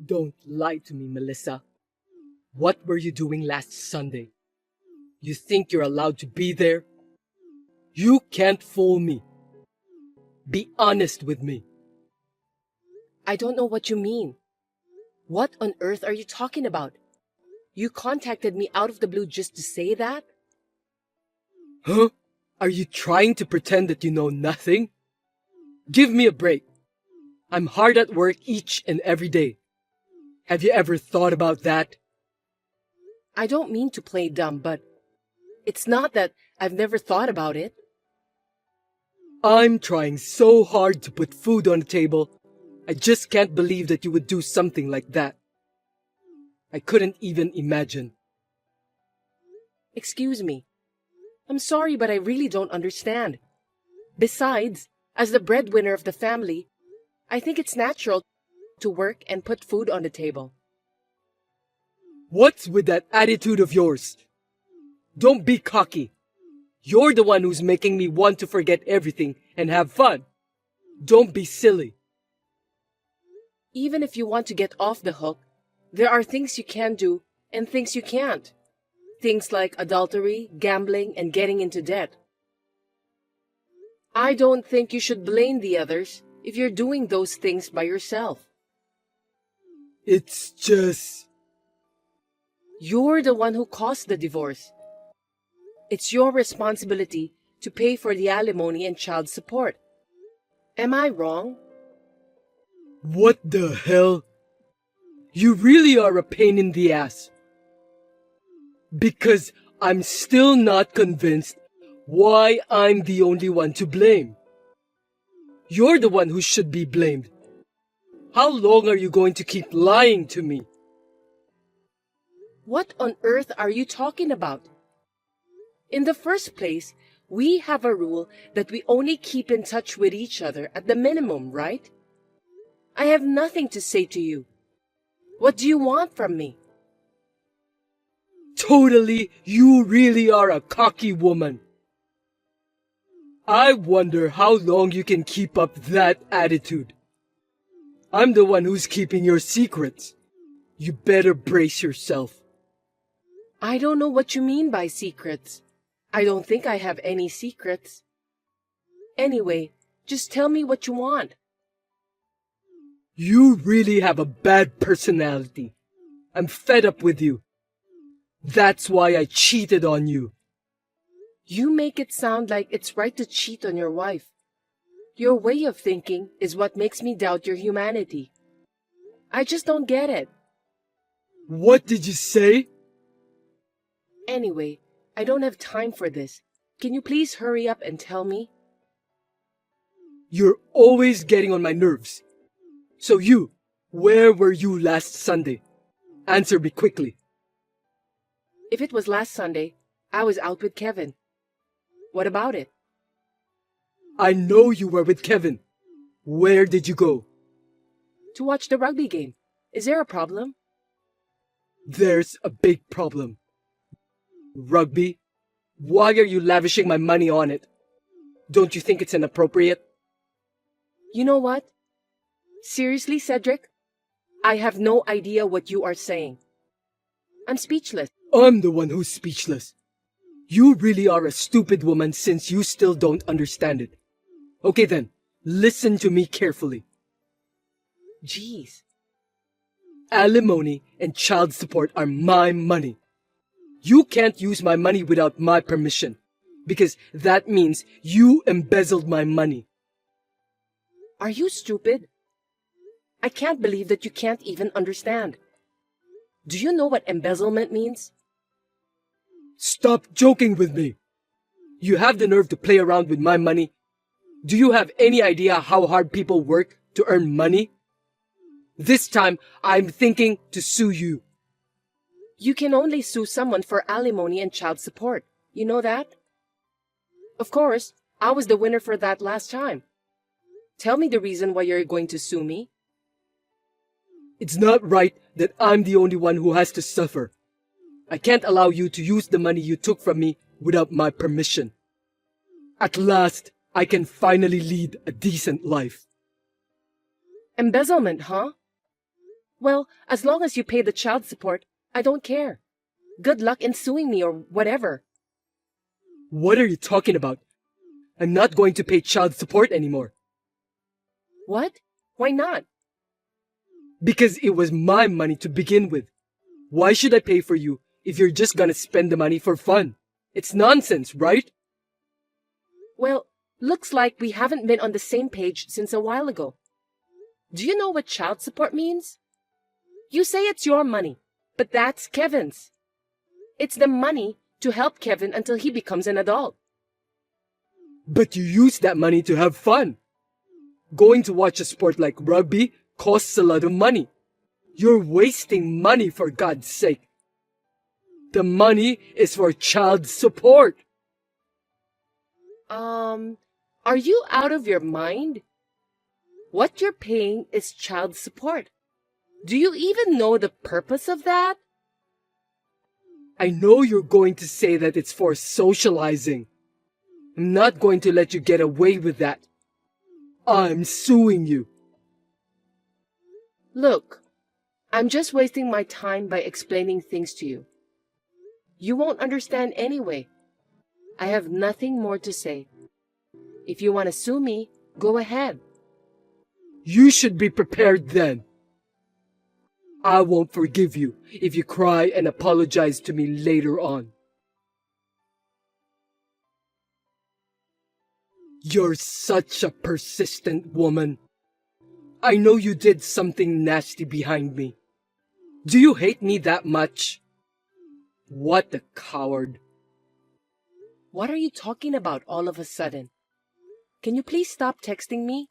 Don't lie to me, Melissa. What were you doing last Sunday? You think you're allowed to be there? You can't fool me. Be honest with me. I don't know what you mean. What on earth are you talking about? You contacted me out of the blue just to say that? Huh? Are you trying to pretend that you know nothing? Give me a break. I'm hard at work each and every day. Have you ever thought about that? I don't mean to play dumb, but it's not that I've never thought about it. I'm trying so hard to put food on the table. I just can't believe that you would do something like that. I couldn't even imagine. Excuse me. I'm sorry, but I really don't understand. Besides, as the breadwinner of the family, I think it's natural to work and put food on the table. What's with that attitude of yours? Don't be cocky. You're the one who's making me want to forget everything and have fun. Don't be silly. Even if you want to get off the hook, there are things you can do and things you can't. Things like adultery, gambling, and getting into debt. I don't think you should blame the others if you're doing those things by yourself. It's just... You're the one who caused the divorce. It's your responsibility to pay for the alimony and child support. Am I wrong? What the hell? You really are a pain in the ass. Because I'm still not convinced why I'm the only one to blame. You're the one who should be blamed. How long are you going to keep lying to me? What on earth are you talking about? In the first place, we have a rule that we only keep in touch with each other at the minimum, right? I have nothing to say to you. What do you want from me? Totally, you really are a cocky woman. I wonder how long you can keep up that attitude. I'm the one who's keeping your secrets. You better brace yourself. I don't know what you mean by secrets. I don't think I have any secrets. Anyway, just tell me what you want. You really have a bad personality. I'm fed up with you. That's why I cheated on you. You make it sound like it's right to cheat on your wife. Your way of thinking is what makes me doubt your humanity. I just don't get it. What did you say? Anyway, I don't have time for this. Can you please hurry up and tell me? You're always getting on my nerves. So where were you last Sunday? Answer me quickly. If it was last Sunday, I was out with Kevin. What about it? I know you were with Kevin. Where did you go? To watch the rugby game. Is there a problem? There's a big problem. Rugby? Why are you lavishing my money on it? Don't you think it's inappropriate? You know what? Seriously, Cedric? I have no idea what you are saying. I'm speechless. I'm the one who's speechless. You really are a stupid woman since you still don't understand it. Okay then, listen to me carefully. Jeez. Alimony and child support are my money. You can't use my money without my permission, because that means you embezzled my money. Are you stupid? I can't believe that you can't even understand. Do you know what embezzlement means? Stop joking with me. You have the nerve to play around with my money. Do you have any idea how hard people work to earn money? This time, I'm thinking to sue you. You can only sue someone for alimony and child support. You know that? Of course, I was the winner for that last time. Tell me the reason why you're going to sue me. It's not right that I'm the only one who has to suffer. I can't allow you to use the money you took from me without my permission. At last, I can finally lead a decent life. Embezzlement, huh? Well, as long as you pay the child support, I don't care. Good luck in suing me or whatever. What are you talking about? I'm not going to pay child support anymore. What? Why not? Because it was my money to begin with. Why should I pay for you if you're just gonna spend the money for fun? It's nonsense, right? Well, looks like we haven't been on the same page since a while ago. Do you know what child support means? You say it's your money, but that's Kevin's. It's the money to help Kevin until he becomes an adult. But you use that money to have fun. Going to watch a sport like rugby costs a lot of money. You're wasting money, for God's sake. The money is for child support. Are you out of your mind? What you're paying is child support. Do you even know the purpose of that? I know you're going to say that it's for socializing. I'm not going to let you get away with that. I'm suing you. Look, I'm just wasting my time by explaining things to you. You won't understand anyway. I have nothing more to say. If you want to sue me, go ahead. You should be prepared then. I won't forgive you if you cry and apologize to me later on. You're such a persistent woman. I know you did something nasty behind me. Do you hate me that much? What a coward. What are you talking about all of a sudden? Can you please stop texting me?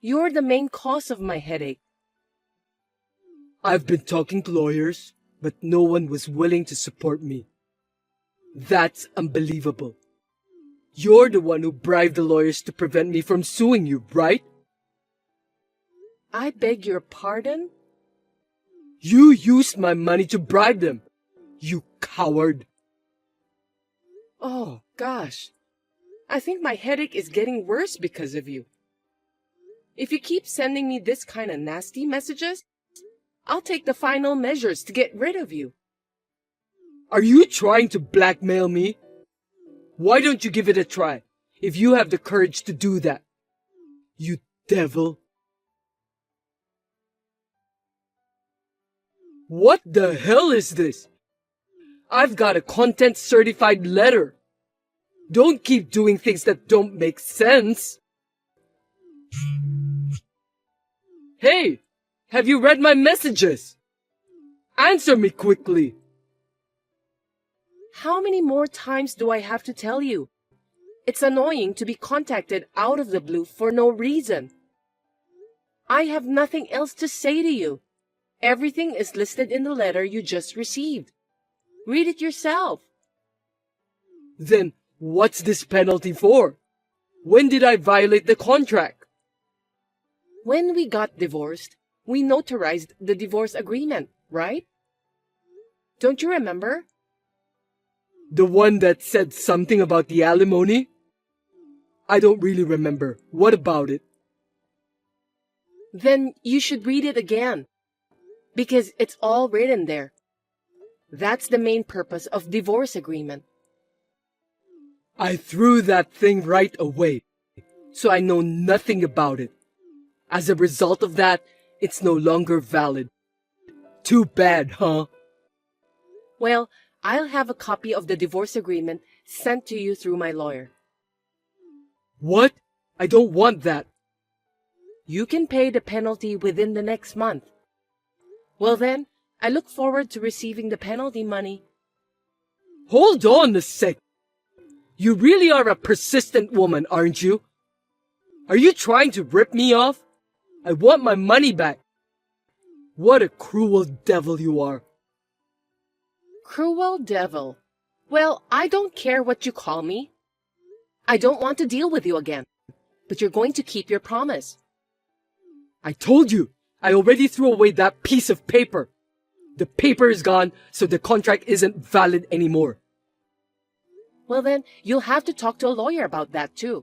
You're the main cause of my headache. I've been talking to lawyers, but no one was willing to support me. That's unbelievable. You're the one who bribed the lawyers to prevent me from suing you, right? I beg your pardon? You used my money to bribe them. You coward. Oh, gosh. I think my headache is getting worse because of you. If you keep sending me this kind of nasty messages, I'll take the final measures to get rid of you. Are you trying to blackmail me? Why don't you give it a try, if you have the courage to do that? You devil. What the hell is this? I've got a content certified letter. Don't keep doing things that don't make sense. Hey, have you read my messages? Answer me quickly. How many more times do I have to tell you? It's annoying to be contacted out of the blue for no reason. I have nothing else to say to you. Everything is listed in the letter you just received. Read it yourself. Then what's this penalty for? When did I violate the contract? When we got divorced, we notarized the divorce agreement, right? Don't you remember? The one that said something about the alimony? I don't really remember. What about it? Then you should read it again, because it's all written there. That's the main purpose of divorce agreement. I threw that thing right away, so I know nothing about it. As a result of that, it's no longer valid. Too bad, huh? Well, I'll have a copy of the divorce agreement sent to you through my lawyer. What? I don't want that. You can pay the penalty within the next month. Well then, I look forward to receiving the penalty money. Hold on a sec. You really are a persistent woman, aren't you? Are you trying to rip me off? I want my money back. What a cruel devil you are. Cruel devil. Well, I don't care what you call me. I don't want to deal with you again, but you're going to keep your promise. I told you, I already threw away that piece of paper. The paper is gone, so the contract isn't valid anymore. Well then, you'll have to talk to a lawyer about that too.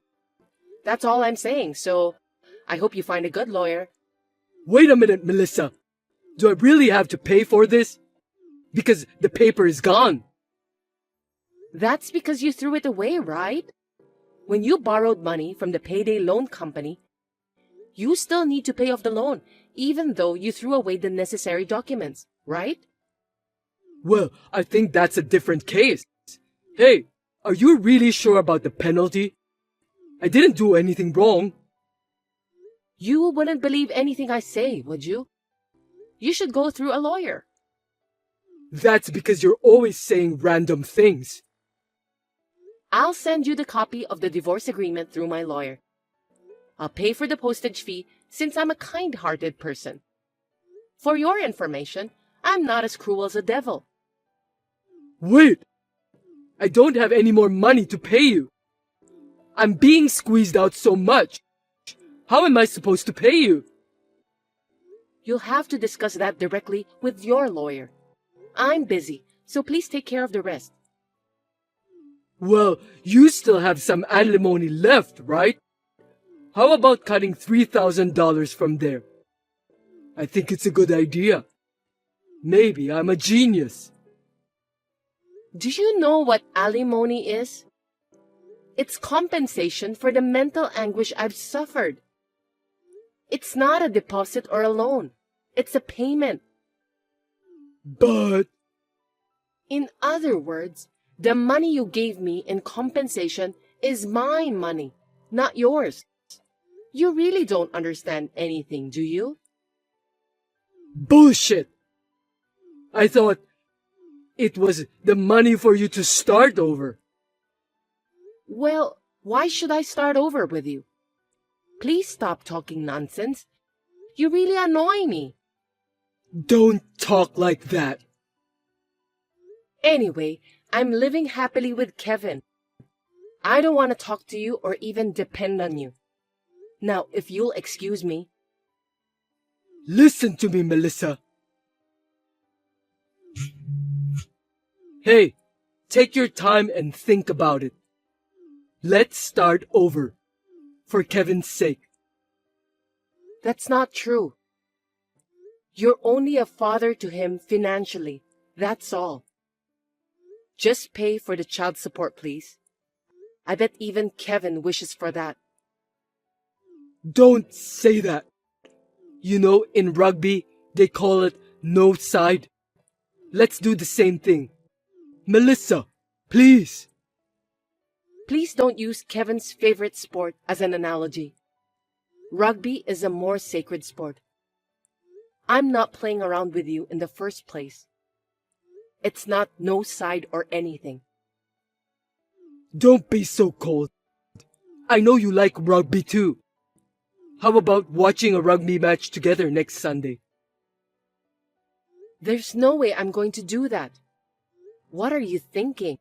That's all I'm saying, so I hope you find a good lawyer. Wait a minute, Melissa. Do I really have to pay for this? Because the paper is gone. That's because you threw it away, right? When you borrowed money from the payday loan company, you still need to pay off the loan, even though you threw away the necessary documents, right? Well, I think that's a different case. Hey, are you really sure about the penalty? I didn't do anything wrong. You wouldn't believe anything I say, would you? You should go through a lawyer. That's because you're always saying random things. I'll send you the copy of the divorce agreement through my lawyer. I'll pay for the postage fee since I'm a kind-hearted person. For your information, I'm not as cruel as the devil. Wait! I don't have any more money to pay you. I'm being squeezed out so much. How am I supposed to pay you? You'll have to discuss that directly with your lawyer. I'm busy, so please take care of the rest. Well, you still have some alimony left, right? How about cutting $3,000 from there? I think it's a good idea. Maybe I'm a genius. Do you know what alimony is? It's compensation for the mental anguish I've suffered. It's not a deposit or a loan. It's a payment. But... In other words, the money you gave me in compensation is my money, not yours. You really don't understand anything, do you? Bullshit! I thought it was the money for you to start over. Well, why should I start over with you? Please stop talking nonsense. You really annoy me. Don't talk like that. Anyway, I'm living happily with Kevin. I don't want to talk to you or even depend on you. Now, if you'll excuse me. Listen to me, Melissa. Hey, take your time and think about it. Let's start over. For Kevin's sake. That's not true. You're only a father to him financially. That's all. Just pay for the child support, please. I bet even Kevin wishes for that. Don't say that. You know, in rugby, they call it no side. Let's do the same thing. Melissa, please. Please don't use Kevin's favorite sport as an analogy. Rugby is a more sacred sport. I'm not playing around with you in the first place. It's not no side or anything. Don't be so cold. I know you like rugby too. How about watching a rugby match together next Sunday? There's no way I'm going to do that. What are you thinking?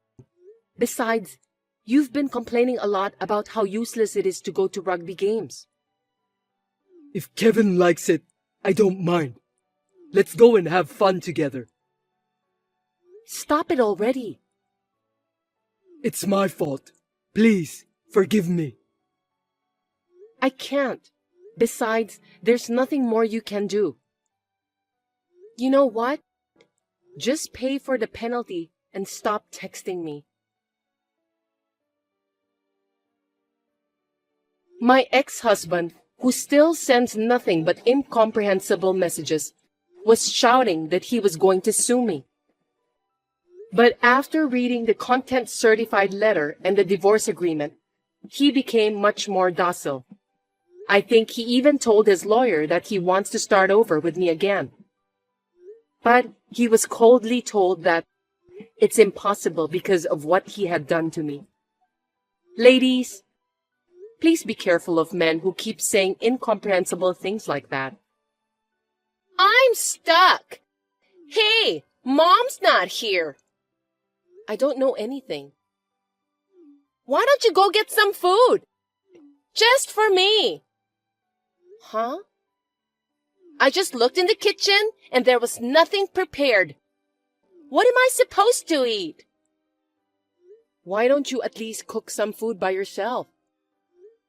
Besides, you've been complaining a lot about how useless it is to go to rugby games. If Kevin likes it, I don't mind. Let's go and have fun together. Stop it already. It's my fault. Please, forgive me. I can't. Besides, there's nothing more you can do. You know what? Just pay for the penalty and stop texting me. My ex-husband, who still sends nothing but incomprehensible messages, was shouting that he was going to sue me. But after reading the content-certified letter and the divorce agreement, he became much more docile. I think he even told his lawyer that he wants to start over with me again. But he was coldly told that it's impossible because of what he had done to me. Ladies, please be careful of men who keep saying incomprehensible things like that. I'm stuck. Hey, Mom's not here. I don't know anything. Why don't you go get some food? Just for me. Huh? I just looked in the kitchen and there was nothing prepared. What am I supposed to eat? Why don't you at least cook some food by yourself?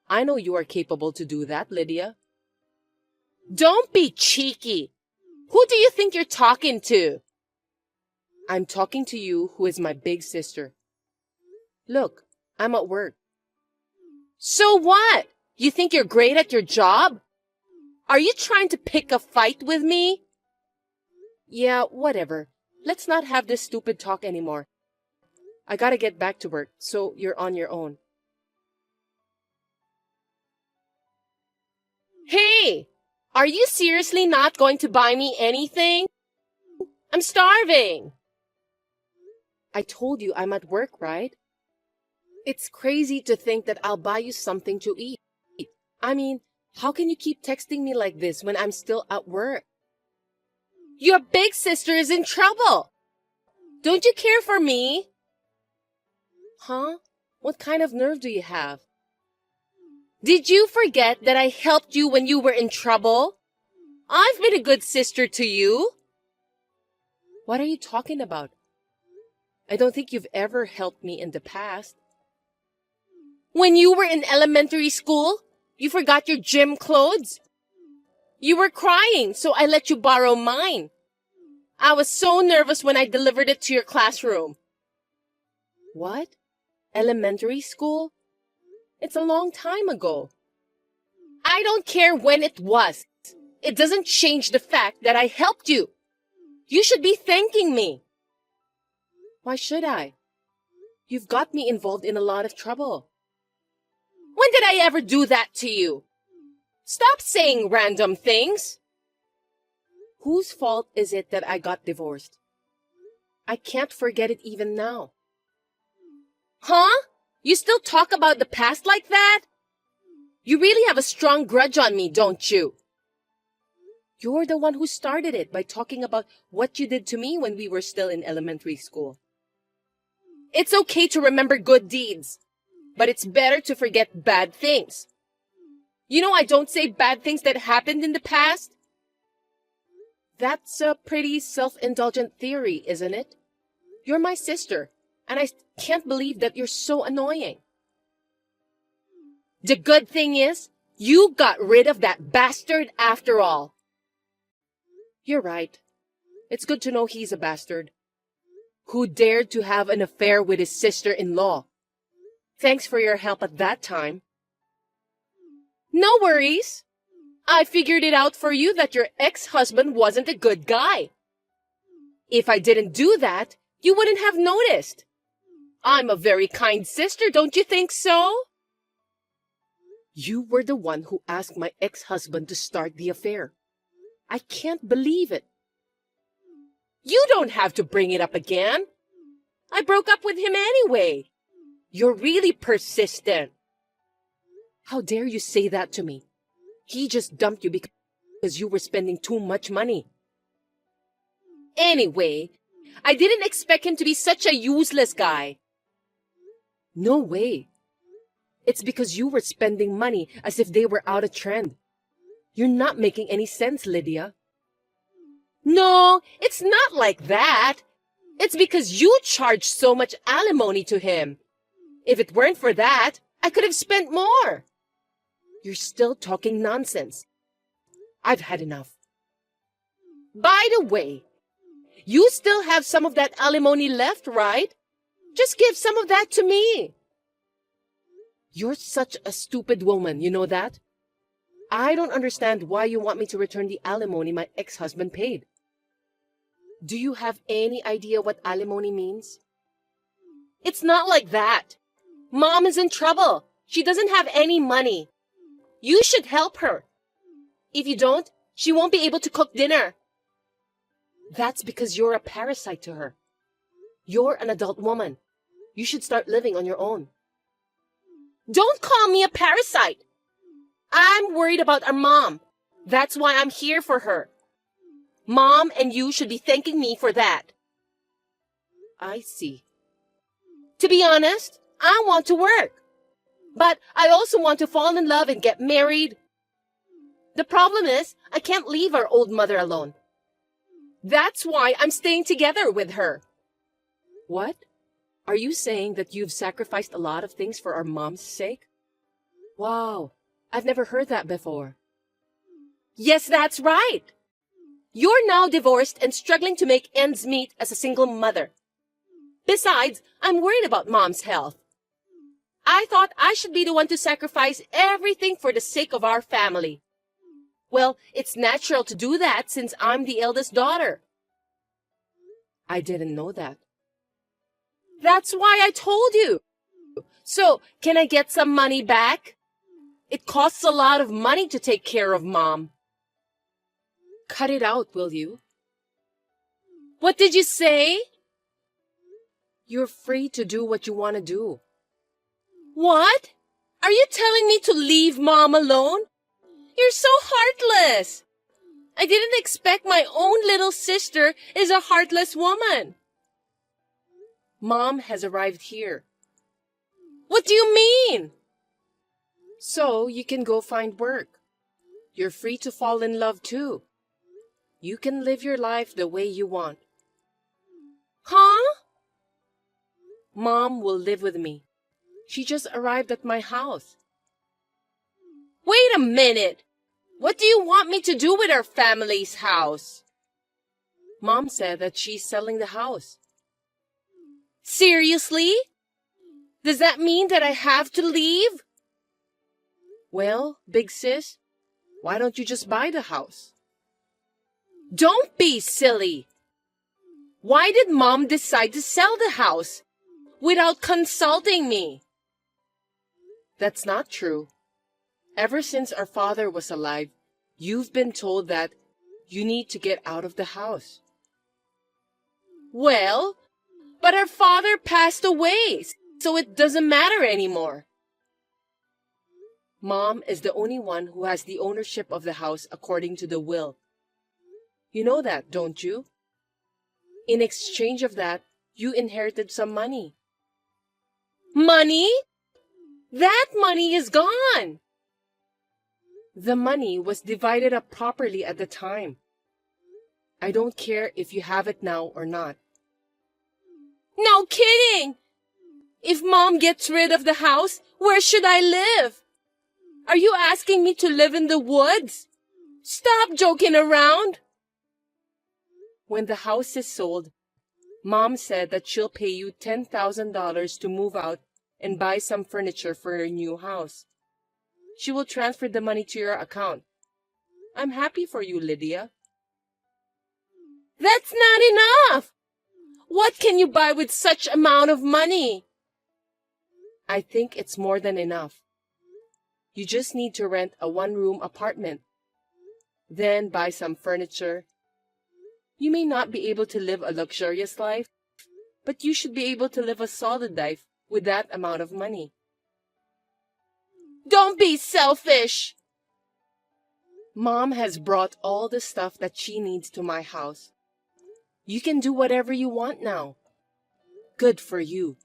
I know you are capable to do that, Lydia. Don't be cheeky. Who do you think you're talking to? I'm talking to you, who is my big sister. Look, I'm at work. So what? You think you're great at your job? Are you trying to pick a fight with me? Yeah, whatever. Let's not have this stupid talk anymore. I gotta get back to work, so you're on your own. Hey! Are you seriously not going to buy me anything? I'm starving! I told you I'm at work, right? It's crazy to think that I'll buy you something to eat. I mean, how can you keep texting me like this when I'm still at work? Your big sister is in trouble! Don't you care for me? Huh? What kind of nerve do you have? Did you forget that I helped you when you were in trouble? I've been a good sister to you. What are you talking about? I don't think you've ever helped me in the past. When you were in elementary school, you forgot your gym clothes. You were crying, so I let you borrow mine. I was so nervous when I delivered it to your classroom. What? Elementary school? It's a long time ago. I don't care when it was. It doesn't change the fact that I helped you. You should be thanking me. Why should I? You've got me involved in a lot of trouble. When did I ever do that to you? Stop saying random things. Whose fault is it that I got divorced? I can't forget it even now. Huh? You still talk about the past like that? You really have a strong grudge on me, don't you? You're the one who started it by talking about what you did to me when we were still in elementary school. It's okay to remember good deeds, but it's better to forget bad things. You know I don't say bad things that happened in the past. That's a pretty self-indulgent theory, isn't it? You're my sister, and I can't believe that you're so annoying. The good thing is, you got rid of that bastard after all. You're right. It's good to know he's a bastard. Who dared to have an affair with his sister-in-law. Thanks for your help at that time. No worries. I figured it out for you that your ex-husband wasn't a good guy. If I didn't do that, you wouldn't have noticed. I'm a very kind sister, don't you think so? You were the one who asked my ex-husband to start the affair. I can't believe it. You don't have to bring it up again. I broke up with him anyway. You're really persistent. How dare you say that to me? He just dumped you because you were spending too much money. Anyway, I didn't expect him to be such a useless guy. No way. It's because you were spending money as if they were out of trend. You're not making any sense, Lydia. No, it's not like that. It's because you charged so much alimony to him. If it weren't for that, I could have spent more. You're still talking nonsense. I've had enough. By the way, you still have some of that alimony left, right? Just give some of that to me. You're such a stupid woman, you know that? I don't understand why you want me to return the alimony my ex-husband paid. Do you have any idea what alimony means? It's not like that. Mom is in trouble. She doesn't have any money. You should help her. If you don't, she won't be able to cook dinner. That's because you're a parasite to her. You're an adult woman. You should start living on your own. Don't call me a parasite. I'm worried about our mom. That's why I'm here for her. Mom and you should be thanking me for that. I see. To be honest, I want to work. But I also want to fall in love and get married. The problem is, I can't leave our old mother alone. That's why I'm staying together with her. What? Are you saying that you've sacrificed a lot of things for our mom's sake? Wow, I've never heard that before. Yes, that's right. You're now divorced and struggling to make ends meet as a single mother. Besides, I'm worried about Mom's health. I thought I should be the one to sacrifice everything for the sake of our family. Well, it's natural to do that since I'm the eldest daughter. I didn't know that. That's why I told you. So, can I get some money back? It costs a lot of money to take care of Mom. Cut it out, will you? What did you say? You're free to do what you want to do. What? Are you telling me to leave Mom alone? You're so heartless. I didn't expect my own little sister is a heartless woman. Mom has arrived here. What do you mean? So you can go find work. You're free to fall in love too. You can live your life the way you want. Huh? Mom will live with me. She just arrived at my house. Wait a minute. What do you want me to do with our family's house? Mom said that she's selling the house. Seriously? Does that mean that I have to leave? Well, big sis, why don't you just buy the house? Don't be silly. Why did Mom decide to sell the house without consulting me? That's not true. Ever since our father was alive, you've been told that you need to get out of the house. Well, but our father passed away, so it doesn't matter anymore. Mom is the only one who has the ownership of the house according to the will. You know that, don't you? In exchange of that, you inherited some money. Money? That money is gone. The money was divided up properly at the time. I don't care if you have it now or not. No kidding! If Mom gets rid of the house, where should I live? Are you asking me to live in the woods? Stop joking around. When the house is sold, Mom said that she'll pay you $10,000 to move out and buy some furniture for your new house. She will transfer the money to your account. I'm happy for you, Lydia. That's not enough! What can you buy with such amount of money? I think it's more than enough. You just need to rent a one-room apartment. Then buy some furniture. You may not be able to live a luxurious life, but you should be able to live a solid life with that amount of money. Don't be selfish! Mom has brought all the stuff that she needs to my house. You can do whatever you want now. Good for you.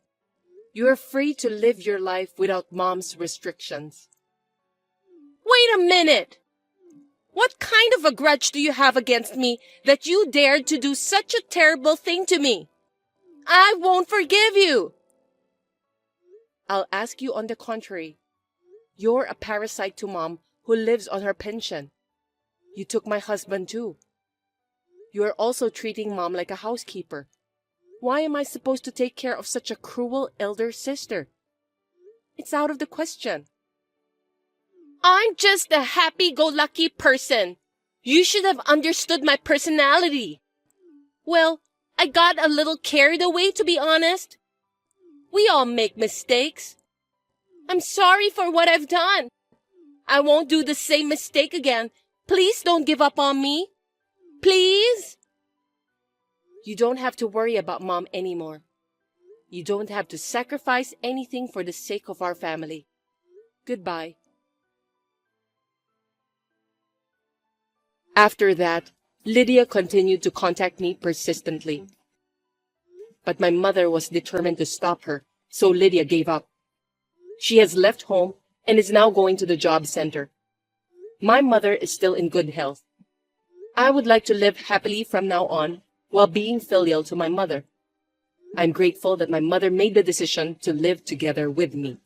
You are free to live your life without Mom's restrictions. Wait a minute! What kind of a grudge do you have against me that you dared to do such a terrible thing to me? I won't forgive you! I'll ask you on the contrary. You're a parasite to Mom who lives on her pension. You took my husband too. You're also treating Mom like a housekeeper. Why am I supposed to take care of such a cruel elder sister? It's out of the question. I'm just a happy-go-lucky person. You should have understood my personality. Well, I got a little carried away, to be honest. We all make mistakes. I'm sorry for what I've done. I won't do the same mistake again. Please don't give up on me. Please? You don't have to worry about Mom anymore. You don't have to sacrifice anything for the sake of our family. Goodbye. After that, Lydia continued to contact me persistently. But my mother was determined to stop her, so Lydia gave up. She has left home and is now going to the job center. My mother is still in good health. I would like to live happily from now on while being filial to my mother. I'm grateful that my mother made the decision to live together with me.